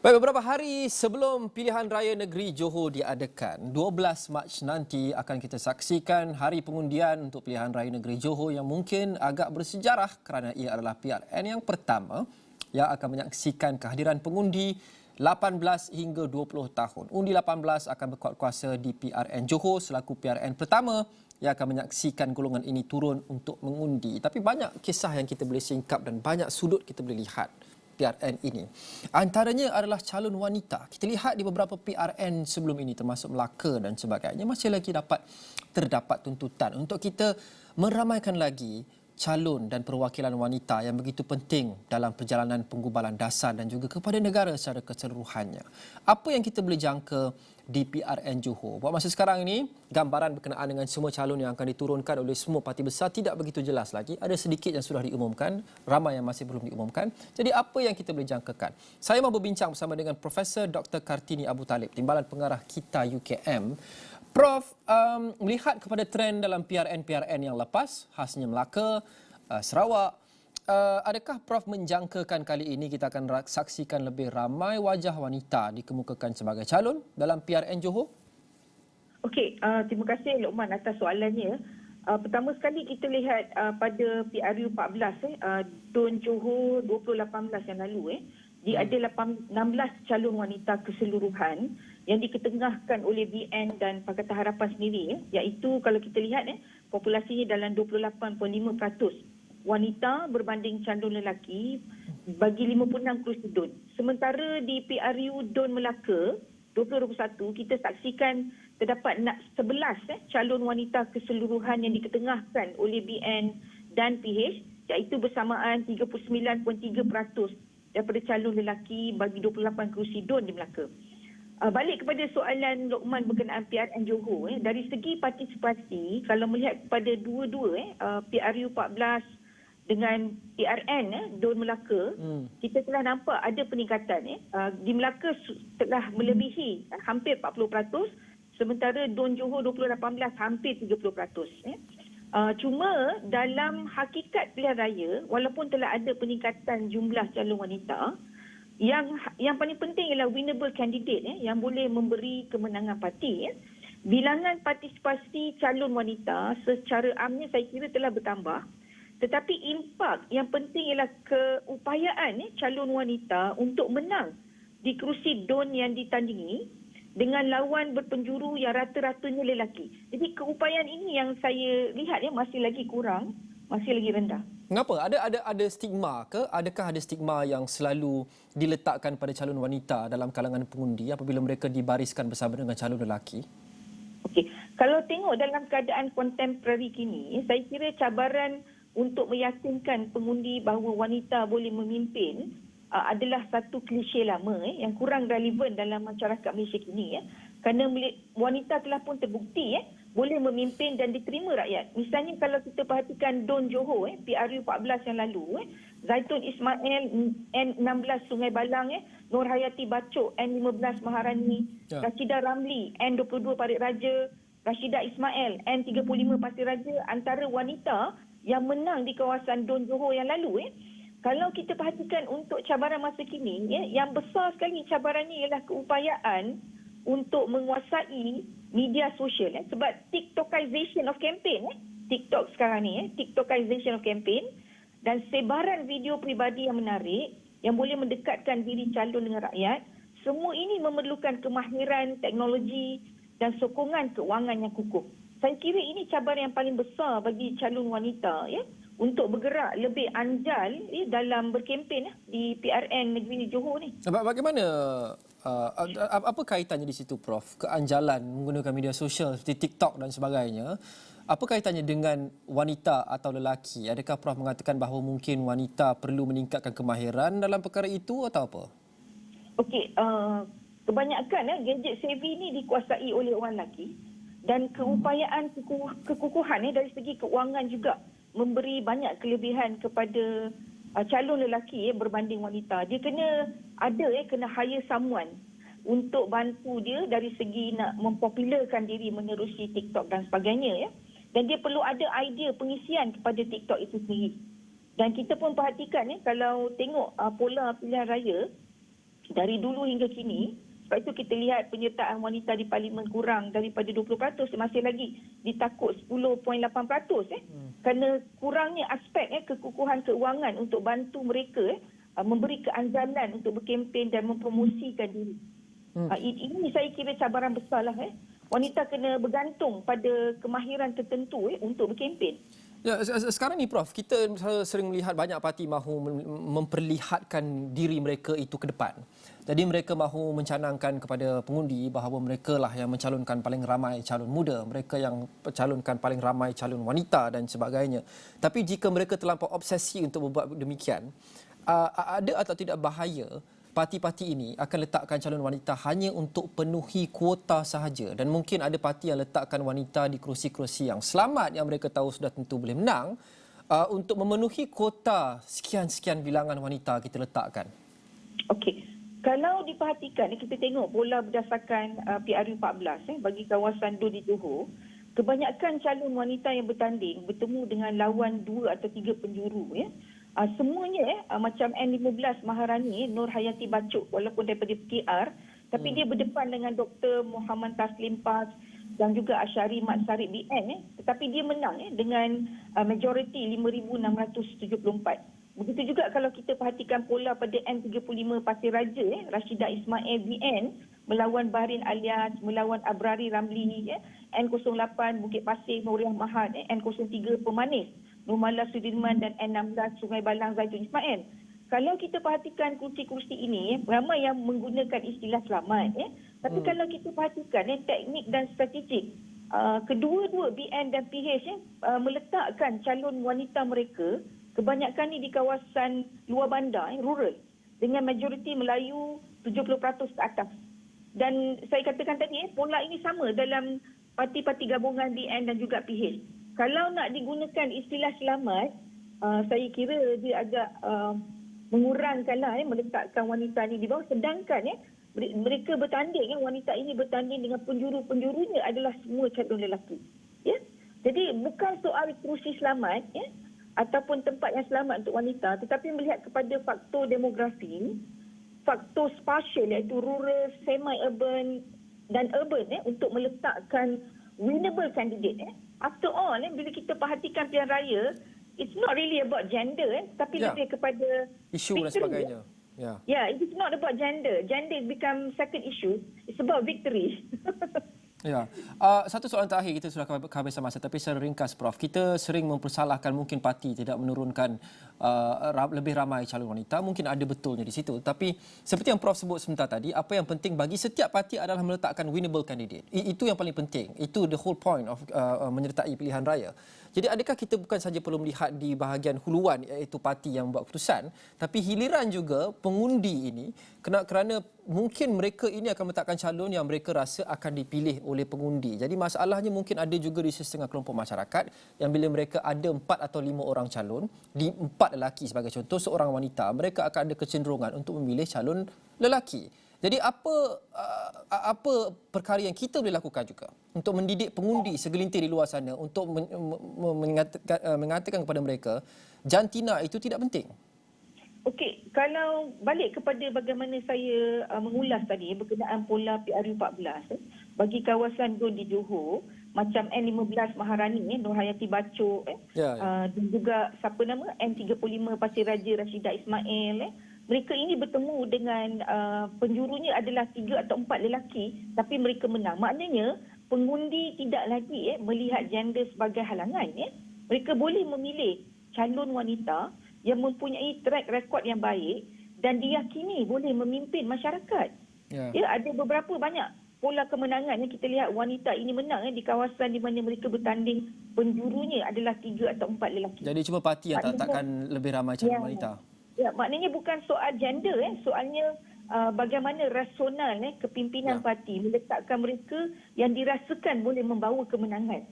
Baik, beberapa hari sebelum pilihan raya negeri Johor diadakan, 12 Mac nanti akan kita saksikan hari pengundian untuk pilihan raya negeri Johor yang mungkin agak bersejarah kerana ia adalah PRN yang pertama yang akan menyaksikan kehadiran pengundi 18 hingga 20 tahun. Undi 18 akan berkuat kuasa di PRN Johor selaku PRN pertama yang akan menyaksikan golongan ini turun untuk mengundi. Tapi banyak kisah yang kita boleh singkap dan banyak sudut kita boleh lihat PRN ini. Antaranya adalah calon wanita. Kita lihat di beberapa PRN sebelum ini termasuk Melaka dan sebagainya masih lagi terdapat tuntutan untuk kita meramaikan lagi calon dan perwakilan wanita yang begitu penting dalam perjalanan penggubalan dasar dan juga kepada negara secara keseluruhannya. Apa yang kita boleh jangka di PRN Johor? Buat masa sekarang ini, gambaran berkenaan dengan semua calon yang akan diturunkan oleh semua parti besar tidak begitu jelas lagi. Ada sedikit yang sudah diumumkan, ramai yang masih belum diumumkan. Jadi apa yang kita boleh jangkakan? Saya mahu berbincang bersama dengan Profesor Dr. Kartini Abu Talib, Timbalan Pengarah KITA UKM. Prof, melihat kepada trend dalam PRN-PRN yang lepas, khasnya Melaka, Sarawak, adakah Prof menjangkakan kali ini kita akan saksikan lebih ramai wajah wanita dikemukakan sebagai calon dalam PRN Johor? Okey, terima kasih Luqman atas soalannya. Pertama sekali kita lihat pada PRU 14 DUN Johor 2018 yang lalu dia ada 16 calon wanita keseluruhan yang diketengahkan oleh BN dan Pakatan Harapan sendiri iaitu kalau kita lihat populasinya dalam 28.5% wanita berbanding calon lelaki bagi 56 kursi DUN. Sementara di PRU DUN Melaka 2021 kita saksikan terdapat 11 calon wanita keseluruhan yang diketengahkan oleh BN dan PH iaitu bersamaan 39.3% daripada calon lelaki bagi 28 kerusi DUN di Melaka. Balik kepada soalan Luqman berkenaan PRN Johor, dari segi partisipasi, kalau melihat kepada dua-dua PRU 14 dengan PRN DUN Melaka, kita telah nampak ada peningkatan. Di Melaka telah melebihi hampir 40%, sementara DUN Johor 2018 hampir 30%. Cuma dalam hakikat pilihan raya, walaupun telah ada peningkatan jumlah calon wanita, yang paling penting ialah winnable candidate yang boleh memberi kemenangan parti. Bilangan partisipasi calon wanita secara amnya saya kira telah bertambah. Tetapi impak yang penting ialah keupayaan calon wanita untuk menang di kerusi DUN yang ditandingi dengan lawan berpenjuru yang rata-ratanya lelaki. Jadi keupayaan ini yang saya lihat masih lagi kurang, masih lagi rendah. Mengapa? Ada stigma ke? Adakah ada stigma yang selalu diletakkan pada calon wanita dalam kalangan pengundi apabila mereka dibariskan bersama dengan calon lelaki? Okey, kalau tengok dalam keadaan kontemporari kini, saya kira cabaran untuk meyakinkan pengundi bahawa wanita boleh memimpin adalah satu klise lama yang kurang relevan dalam masyarakat Malaysia kini kerana wanita telah pun terbukti boleh memimpin dan diterima rakyat. Misalnya kalau kita perhatikan DUN Johor PRU 14 yang lalu, Zaitun Ismail N16 Sungai Balang, Nur Hayati Bacok N15 Maharani, Rashidah Ramli N22 Parit Raja, Rashidah Ismail N35 Pasir Raja antara wanita yang menang di kawasan DUN Johor yang lalu. Kalau kita perhatikan untuk cabaran masa kini, yang besar sekali cabarannya ialah keupayaan untuk menguasai media sosial. Sebab TikTokization of campaign, TikTok sekarang ni, TikTokization of campaign dan sebaran video peribadi yang menarik yang boleh mendekatkan diri calon dengan rakyat, semua ini memerlukan kemahiran teknologi dan sokongan keuangan yang kukuh. Saya kira ini cabaran yang paling besar bagi calon wanita untuk bergerak lebih anjal dalam berkempen di PRN negeri Johor ni. Bagaimana apa kaitannya di situ Prof? Keanjalan menggunakan media sosial seperti TikTok dan sebagainya. Apa kaitannya dengan wanita atau lelaki? Adakah Prof mengatakan bahawa mungkin wanita perlu meningkatkan kemahiran dalam perkara itu atau apa? Okey, kebanyakan gadget savvy ni dikuasai oleh orang lelaki dan keupayaan kekukuhan dari segi keuangan juga memberi banyak kelebihan kepada calon lelaki berbanding wanita. Dia kena hire someone untuk bantu dia dari segi nak mempopularkan diri menerusi TikTok dan sebagainya. Dan dia perlu ada idea pengisian kepada TikTok itu sendiri. Dan kita pun perhatikan kalau tengok pola pilihan raya, dari dulu hingga kini. Sebab itu kita lihat penyertaan wanita di parlimen kurang daripada 20%, masih lagi ditakut 10.8%. Kerana kurangnya aspek kekukuhan keuangan untuk bantu mereka memberi keandalan untuk berkempen dan mempromosikan diri. Ini saya kira cabaran besar lah. Wanita kena bergantung pada kemahiran tertentu untuk berkempen. Ya, sekarang ni Prof, kita sering melihat banyak parti mahu memperlihatkan diri mereka itu ke depan. Jadi mereka mahu mencanangkan kepada pengundi bahawa mereka lah yang mencalonkan paling ramai calon muda, mereka yang mencalonkan paling ramai calon wanita dan sebagainya. Tapi jika mereka terlampau obsesi untuk membuat demikian, ada atau tidak bahaya parti-parti ini akan letakkan calon wanita hanya untuk penuhi kuota sahaja, dan mungkin ada parti yang letakkan wanita di kerusi-kerusi yang selamat yang mereka tahu sudah tentu boleh menang untuk memenuhi kuota sekian-sekian bilangan wanita kita letakkan. Okey. Kalau diperhatikan, kita tengok bola berdasarkan PRU 14 bagi kawasan Dor di Johor, kebanyakan calon wanita yang bertanding bertemu dengan lawan 2 atau 3 penjuru. Semuanya macam N15 Maharani, Nur Hayati Bacuk, walaupun daripada KR, tapi dia berdepan dengan Dr. Muhammad Taslim Pas dan juga Asyari Mat Sarip BN, tetapi dia menang dengan majoriti 5,674. Begitu juga kalau kita perhatikan pola pada N35 Pasir Raja, Rashidah Ismail BN melawan Bahrin Alias, melawan Abrari Ramli, N08 Bukit Pasir Nuriah Mahad, N03 Pemanis Nurmala Sudirman dan N16 Sungai Balang Zaitun Ismail. Kalau kita perhatikan kursi-kursi ini, ramai yang menggunakan istilah selamat. Tapi kalau kita perhatikan teknik dan strategik, kedua-dua BN dan PH meletakkan calon wanita mereka kebanyakan ni di kawasan luar bandar, rural, dengan majoriti Melayu 70% ke atas. Dan saya katakan tadi, pola ini sama dalam parti-parti gabungan BN dan juga PH. Kalau nak digunakan istilah selamat, saya kira dia agak mengurangkanlah meletakkan wanita ni di bawah. Sedangkan mereka bertanding, wanita ini bertanding dengan penjuru-penjurunya adalah semua calon lelaki. Jadi bukan soal kerusi selamat ataupun tempat yang selamat untuk wanita, tetapi melihat kepada faktor demografi, faktor spasial iaitu rural, semi-urban dan urban untuk meletakkan winnable candidate. After all, bila kita perhatikan pilihan raya, it's not really about gender, tapi lebih kepada isu dan sebagainya. It is not about gender. Gender become second issue. It's about victory. Ya. Satu soalan terakhir, kita sudah kehabisan masa, tapi secara ringkas Prof, kita sering mempersalahkan mungkin parti tidak menurunkan lebih ramai calon wanita. Mungkin ada betulnya di situ, tapi seperti yang Prof sebut sebentar tadi, apa yang penting bagi setiap parti adalah meletakkan winnable candidate. Itu yang paling penting. Itu the whole point of menyertai pilihan raya. Jadi adakah kita bukan saja perlu melihat di bahagian huluan iaitu parti yang membuat keputusan, tapi hiliran juga pengundi ini kerana mungkin mereka ini akan meletakkan calon yang mereka rasa akan dipilih oleh pengundi. Jadi masalahnya mungkin ada juga di setengah kelompok masyarakat yang bila mereka ada 4 atau 5 orang calon, 4 lelaki sebagai contoh, seorang wanita, mereka akan ada kecenderungan untuk memilih calon lelaki. Jadi apa perkara yang kita boleh lakukan juga untuk mendidik pengundi segelintir di luar sana untuk mengatakan kepada mereka jantina itu tidak penting? Okey, kalau balik kepada bagaimana saya mengulas tadi berkenaan pola PRU 14 bagi kawasan Dor di Johor, macam N15 Maharani, Nur Hayati Bacuk, dan juga siapa nama N35 Pasir Raja Rashidah Ismail, mereka ini bertemu dengan penjurunya adalah 3 atau 4 lelaki, tapi mereka menang. Maknanya pengundi tidak lagi melihat gender sebagai halangan. Mereka boleh memilih calon wanita yang mempunyai track record yang baik dan diyakini boleh memimpin masyarakat. Ada beberapa banyak pola kemenangan yang kita lihat wanita ini menang di kawasan di mana mereka bertanding, penjurunya adalah 3 atau 4 lelaki. Jadi cuma parti yang takkan lebih ramai calon wanita. Maknanya bukan soal gender, soalnya bagaimana rasional kepimpinan parti meletakkan mereka yang dirasakan boleh membawa kemenangan.